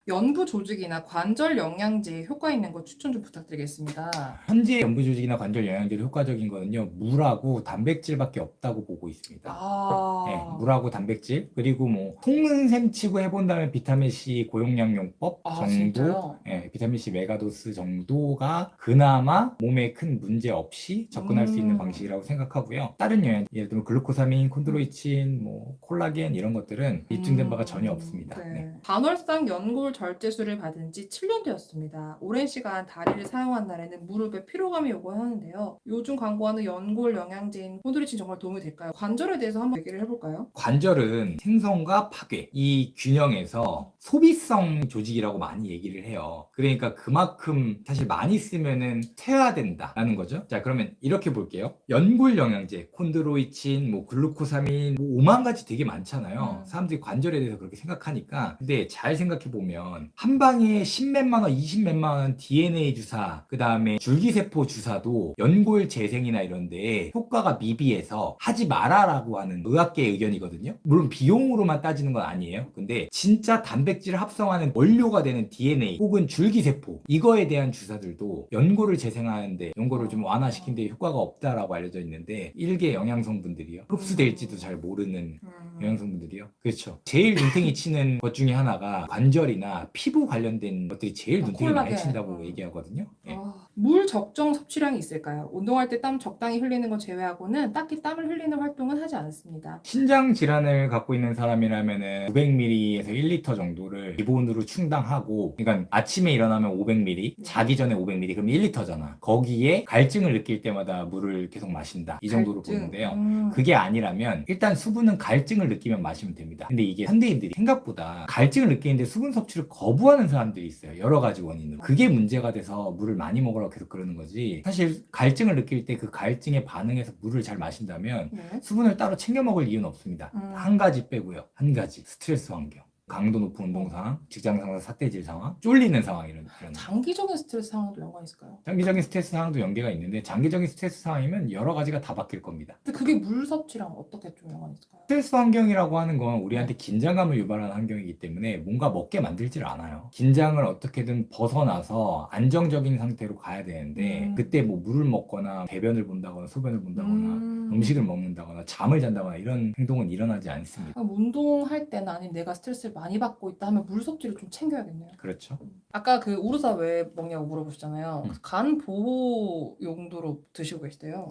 연부 조직이나 관절 영양제에 효과 있는 거 추천 좀 부탁드리겠습니다. 현재 연부 조직이나 관절 영양제로 효과적인 거는요, 물하고 단백질밖에 없다고 보고 있습니다. 네, 아, 물하고 단백질, 그리고 뭐 속는 셈 치고 해본다면 비타민 C 고용량용법 아, 정도, 진짜요? 비타민 C 메가도스 정도가 그나마 몸에 큰 문제 없이 접근할 수 있는 음, 방식이라고 생각하고요. 다른 영양, 예를 들면 글루코사민, 콘드로이친, 뭐 콜라겐 이런 것들은 입증된 바가 전혀 없습니다. 네. 네. 간헐상 연골 절제술을 받은 지 7년 되었습니다. 오랜 시간 다리를 사용한 날에는 무릎에 피로감이 오곤 하는데요. 요즘 광고하는 연골 영양제인 콘드로이친 정말 도움이 될까요? 관절에 대해서 한번 얘기를 해볼까요? 관절은 생성과 파괴, 이 균형에서 소비성 조직이라고 많이 얘기를 해요. 그러니까 그만큼 사실 많이 쓰면은 퇴화된다라는 거죠. 자, 그러면 이렇게 볼게요. 연골 영양제, 콘드로이친, 뭐 글루코사민, 뭐 5만 가지 되게 많잖아요. 사람들이 관절에 대해서 그렇게 생각하니까. 근데 잘 생각해 보면 한 방에 10몇만 원, 20몇만 원 DNA 주사, 그 다음에 줄기세포 주사도 연골 재생이나 이런 데에 효과가 미비해서 하지 마라라고 하는 의학계의 의견이거든요. 물론 비용으로만 따지는 건 아니에요. 근데 진짜 단백질을 합성하는 원료가 되는 DNA 혹은 줄기세포 이거에 대한 주사들도 연골을 재생하는데 연골을 좀 완화시키는 데 효과가 없다라고 알려져 있는데 일개 영양성분들이요. 흡수될지도 잘 모르는 영양성분들이요. 그렇죠. 제일 눈탱이 치는 것 중에 하나가 관절이나 피부 관련된 것들이 제일 눈탱이 많이 콜라겐. 친다고 얘기하거든요. 예. 물 적정 섭취량이 있을까요? 운동할 때 땀 적당히 흘리는 것 제외하고는 딱히 땀을 흘리는 활동은 하지 않습니다. 신장 질환을 갖고 있는 사람이라면은 500ml에서 1리터 정도를 기본으로 충당하고, 그러니까 아침에 일어나면 500ml, 네. 자기 전에 500ml, 그럼 1리터잖아. 거기에 갈증을 느낄 때마다 물을 계속 마신다. 이 정도로 갈증. 보는데요. 그게 아니라면 일단 수분은 갈증을 느끼면 마시면 됩니다. 근데 이게 현대인들이 생각보다 갈증을 느끼는데 수분 섭취를 거부하는 사람들이 있어요. 여러 가지 원인으로. 그게 문제가 돼서 물을 많이 먹으라고 계속 그러는 거지. 사실 갈증을 느낄 때 그 갈증에 반응해서 물을 잘 마신다면 네. 수분을 따로 챙겨 먹을 이유는 없습니다. 한 가지 빼고요. 한 가지. 스트레스 환경. 강도 높은 운동 상황, 직장 상사 사태질 상황, 쫄리는 상황 이런 장기적인 스트레스 상황도 연관이 있을까요? 장기적인 스트레스 상황도 연계가 있는데 장기적인 스트레스 상황이면 여러 가지가 다 바뀔 겁니다. 근데 그게 물 섭취랑 어떻게 좀 연관이 있을까요? 스트레스 환경이라고 하는 건 우리한테 네. 긴장감을 유발하는 환경이기 때문에 뭔가 먹게 만들질 않아요. 긴장을 어떻게든 벗어나서 안정적인 상태로 가야 되는데 그때 뭐 물을 먹거나 배변을 본다거나 소변을 본다거나 음식을 먹는다거나 잠을 잔다거나 이런 행동은 일어나지 않습니다. 그럼 운동할 때나 아니면 내가 스트레스를 많이 받고 있다 하면 물 섭취를 좀 챙겨야겠네요. 그렇죠. 아까 그 우르사 왜 먹냐고 물어보셨잖아요. 음. 간 보호 용도로 드시고 계시대요.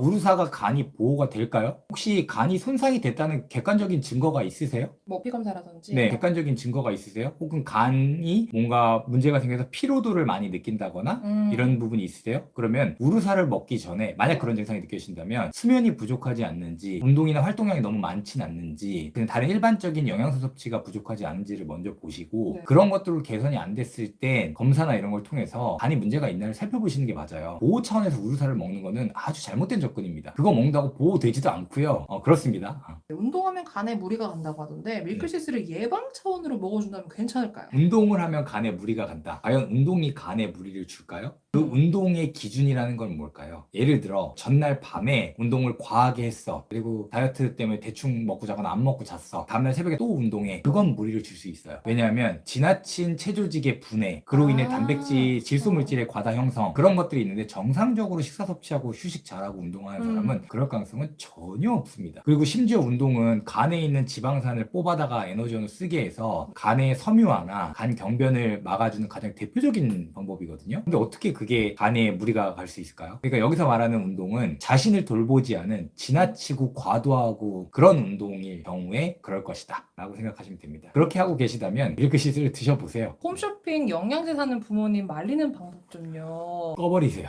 우루사가 간이 보호가 될까요? 혹시 간이 손상이 됐다는 객관적인 증거가 있으세요? 뭐 피 검사라든지. 네, 객관적인 증거가 있으세요? 혹은 간이 뭔가 문제가 생겨서 피로도를 많이 느낀다거나 이런 부분이 있으세요? 그러면 우루사를 먹기 전에 만약 네. 그런 증상이 느껴지신다면 수면이 부족하지 않는지, 운동이나 활동량이 너무 많진 않는지, 그냥 다른 일반적인 영양소 섭취가 부족하지 않은지를 먼저 보시고 네. 그런 것들로 개선이 안 됐을 땐 검사나 이런 걸 통해서 간이 문제가 있나를 살펴보시는 게 맞아요. 보호 차원에서 우루사를 먹는 거는 아주 잘못된 접근입니다. 그거 먹는다고 보호되지도 않고요. 그렇습니다. 운동하면 간에 무리가 간다고 하던데 밀크시스를 예방 차원으로 먹어준다면 괜찮을까요? 운동을 하면 간에 무리가 간다. 과연 운동이 간에 무리를 줄까요? 그 운동의 기준이라는 건 뭘까요? 예를 들어 전날 밤에 운동을 과하게 했어. 그리고 다이어트 때문에 대충 먹고 자거나 안 먹고 잤어. 다음날 새벽에 또 운동해. 그건 무리를 줄 수 있어요. 왜냐하면 지나친 체조직의 분해, 그로 인해 단백질, 질소물질의 과다 형성 그런 것들이 있는데 정상적으로 식사 섭취하고 휴식 잘하고 운동하는 사람은 그럴 가능성은 전혀 없습니다. 그리고 심지어 운동은 간에 있는 지방산을 뽑아다가 에너지원을 쓰게 해서 간의 섬유화나 간 경변을 막아주는 가장 대표적인 방법이거든요. 근데 어떻게 그게 간에 무리가 갈 수 있을까요? 그러니까 여기서 말하는 운동은 자신을 돌보지 않은 지나치고 과도하고 그런 운동일 경우에 그럴 것이다 라고 생각하시면 됩니다. 그렇게 하고 계시다면 밀크시슬을 드셔보세요. 홈쇼핑 영양제 사는 부모님 말리는 방법 좀요. 꺼버리세요.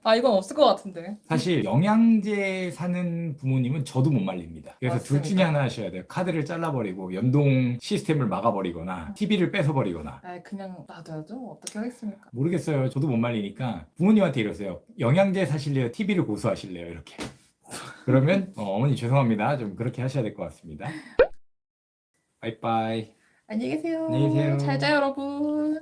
아, 이건 없을 것 같은데. 사실 영양제 사는 부모님은 저도 못 말립니다. 그래서 둘 중에 맞습니다. 하나 하셔야 돼요. 카드를 잘라버리고 연동 시스템을 막아버리거나 TV를 뺏어버리거나. 아, 그냥 놔둬야죠. 어떻게 하겠습니까? 모르겠어요. 저도 못 말리니까 부모님한테 이러세요. 영양제 사실래요? TV를 고수하실래요? 이렇게. 그러면 어머니 죄송합니다. 좀 그렇게 하셔야 될 것 같습니다. 빠이빠이. 안녕히 계세요. 안녕히 계세요. 잘 자요, 여러분.